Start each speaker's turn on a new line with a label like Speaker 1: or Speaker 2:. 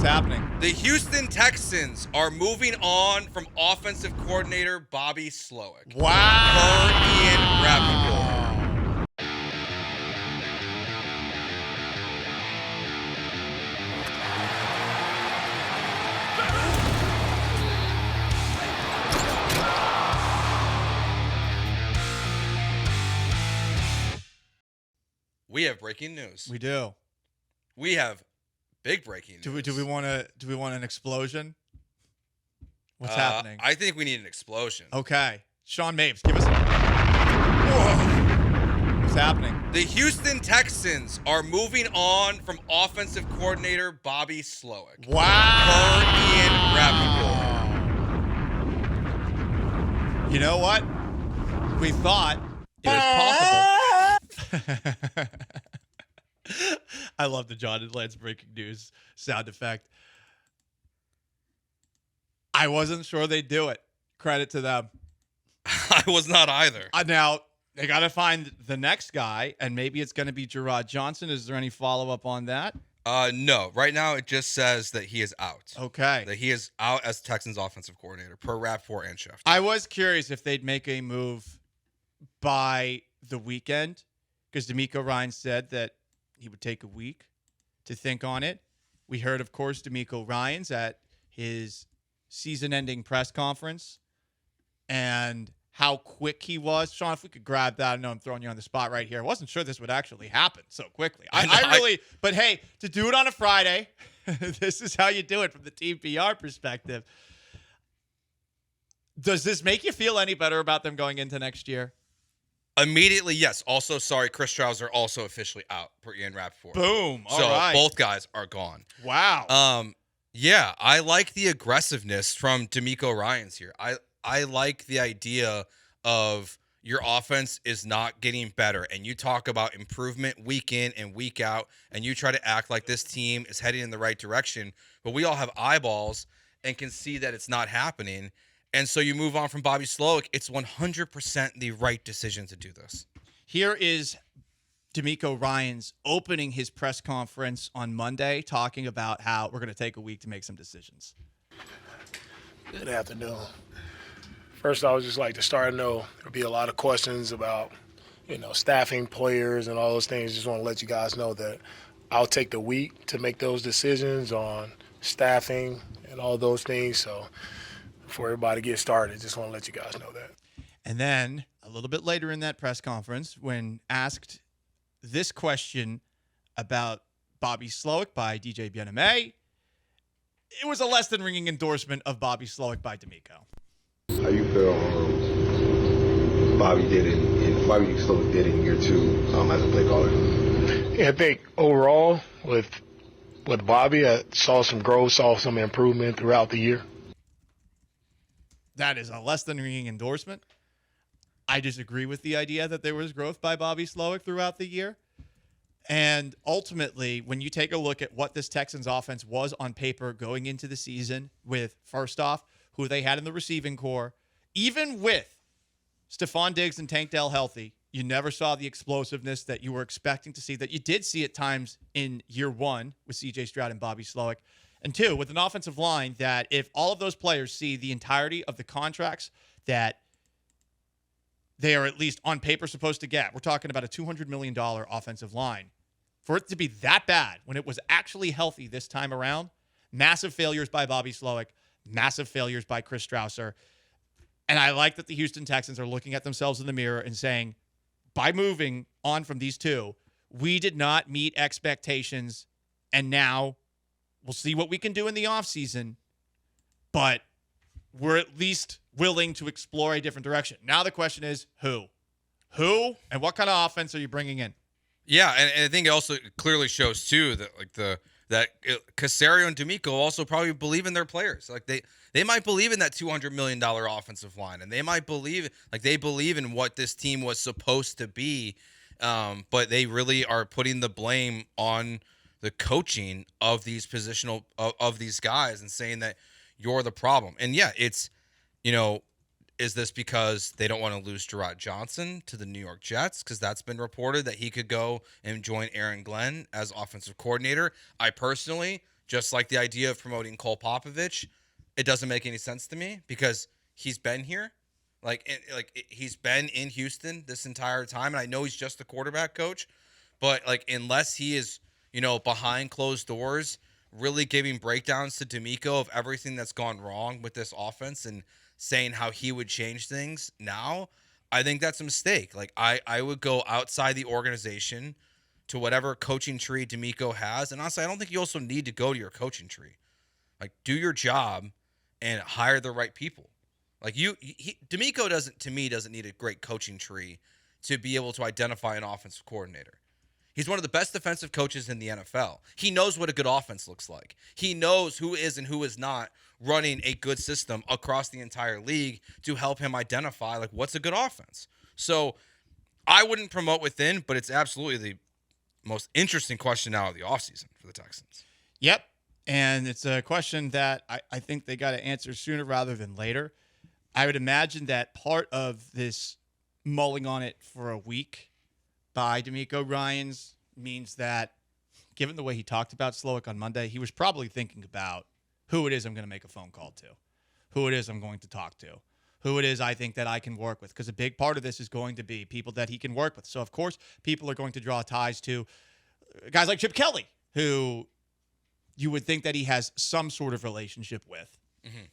Speaker 1: What's happening?
Speaker 2: The Houston Texans are moving on from offensive coordinator Bobby Slowik.
Speaker 1: Wow.
Speaker 2: Per Ian Rappaport. We have breaking news.
Speaker 1: We do.
Speaker 2: We have big breaking news.
Speaker 1: Do we want an explosion? What's happening?
Speaker 2: I think we need an explosion.
Speaker 1: Okay. Sean Mapes, give us a... What's happening?
Speaker 2: The Houston Texans are moving on from offensive coordinator Bobby Slowik.
Speaker 1: Wow.
Speaker 2: Per Ian Rappaport.
Speaker 1: You know what? We thought it was possible. I love the John and Lance breaking news sound effect. I wasn't sure they'd do it. Credit to them.
Speaker 2: I was not either.
Speaker 1: Now, they got to find the next guy, and maybe it's going to be Gerard Johnson. Is there any follow-up on that?
Speaker 2: No. Right now, it just says that he is out.
Speaker 1: Okay.
Speaker 2: That he is out as Texans offensive coordinator, per Rappaport and Schefter.
Speaker 1: I was curious if they'd make a move by the weekend, because D'Amico Ryan said that he would take a week to think on it. We heard, of course, D'Amico Ryan's at his season-ending press conference and how quick he was. Sean, if we could grab that. I know I'm throwing you on the spot right here. I wasn't sure this would actually happen so quickly. But hey, to do it on a Friday, this is how you do it from the team PR perspective. Does this make you feel any better about them going into next year?
Speaker 2: Immediately, yes. Also, sorry, Chris Strauser also officially out per Ian Rappaport.
Speaker 1: Boom. All
Speaker 2: so
Speaker 1: right.
Speaker 2: both guys are gone.
Speaker 1: Wow.
Speaker 2: Yeah, I like the aggressiveness from D'Amico Ryans here. I like the idea of your offense is not getting better, and you talk about improvement week in and week out, and you try to act like this team is heading in the right direction, but we all have eyeballs and can see that it's not happening. And so you move on from Bobby Slowik. It's 100% the right decision to do this.
Speaker 1: Here is D'Amico Ryans opening his press conference on Monday, talking about how we're going to take a week to make some decisions.
Speaker 3: Good afternoon. First, I would just like to start. I know there'll be a lot of questions about, staffing players and all those things. Just want to let you guys know that I'll take the week to make those decisions on staffing and all those things. So before everybody gets started, just want to let you guys know that.
Speaker 1: And then a little bit later in that press conference, when asked this question about Bobby Slowik by DJ Bien-Aimé, it was a less than ringing endorsement of Bobby Slowik by D'Amico.
Speaker 4: How you feel Bobby Slowik did in year two as a play caller?
Speaker 3: Yeah, I think overall with Bobby, I saw some growth, saw some improvement throughout the year.
Speaker 1: That is a less than ringing endorsement. I disagree with the idea that there was growth by Bobby Slowik throughout the year. And ultimately, when you take a look at what this Texans offense was on paper going into the season with, first off, who they had in the receiving core, even with Stephon Diggs and Tank Dell healthy, you never saw the explosiveness that you were expecting to see, that you did see at times in year one with C.J. Stroud and Bobby Slowik. And two, with an offensive line that if all of those players see the entirety of the contracts that they are at least on paper supposed to get, we're talking about a $200 million offensive line. For it to be that bad when it was actually healthy this time around, massive failures by Bobby Slowik, massive failures by Chris Strausser. And I like that the Houston Texans are looking at themselves in the mirror and saying, by moving on from these two, we did not meet expectations, and now we'll see what we can do in the offseason, but we're at least willing to explore a different direction. Now the question is, who? Who and what kind of offense are you bringing in?
Speaker 2: Yeah, and I think it also clearly shows, too, that Caserio and D'Amico also probably believe in their players. Like they might believe in that $200 million offensive line, and they might believe in what this team was supposed to be, but they really are putting the blame on the coaching of these positional of these guys and saying that you're the problem. And yeah, it's, is this because they don't want to lose Gerard Johnson to the New York Jets? Because that's been reported that he could go and join Aaron Glenn as offensive coordinator. I personally Just like the idea of promoting Cole Popovich, it doesn't make any sense to me because he's been here. He's been in Houston this entire time, and I know he's just the quarterback coach, but unless he is, behind closed doors, really giving breakdowns to D'Amico of everything that's gone wrong with this offense and saying how he would change things now, I think that's a mistake. I would go outside the organization to whatever coaching tree D'Amico has, and honestly, I don't think you also need to go to your coaching tree. Do your job and hire the right people. D'Amico doesn't need a great coaching tree to be able to identify an offensive coordinator. He's one of the best defensive coaches in the NFL. He knows what a good offense looks like. He knows who is and who is not running a good system across the entire league to help him identify what's a good offense. So I wouldn't promote within, but it's absolutely the most interesting question now of the offseason for the Texans.
Speaker 1: Yep. And it's a question that I think they got to answer sooner rather than later. I would imagine that part of this mulling on it for a week by D'Amico Ryans means that, given the way he talked about Slowik on Monday, he was probably thinking about who it is I'm going to make a phone call to, who it is I'm going to talk to, who it is I think that I can work with, because a big part of this is going to be people that he can work with. So, of course, people are going to draw ties to guys like Chip Kelly, who you would think that he has some sort of relationship with.
Speaker 2: Mm-hmm.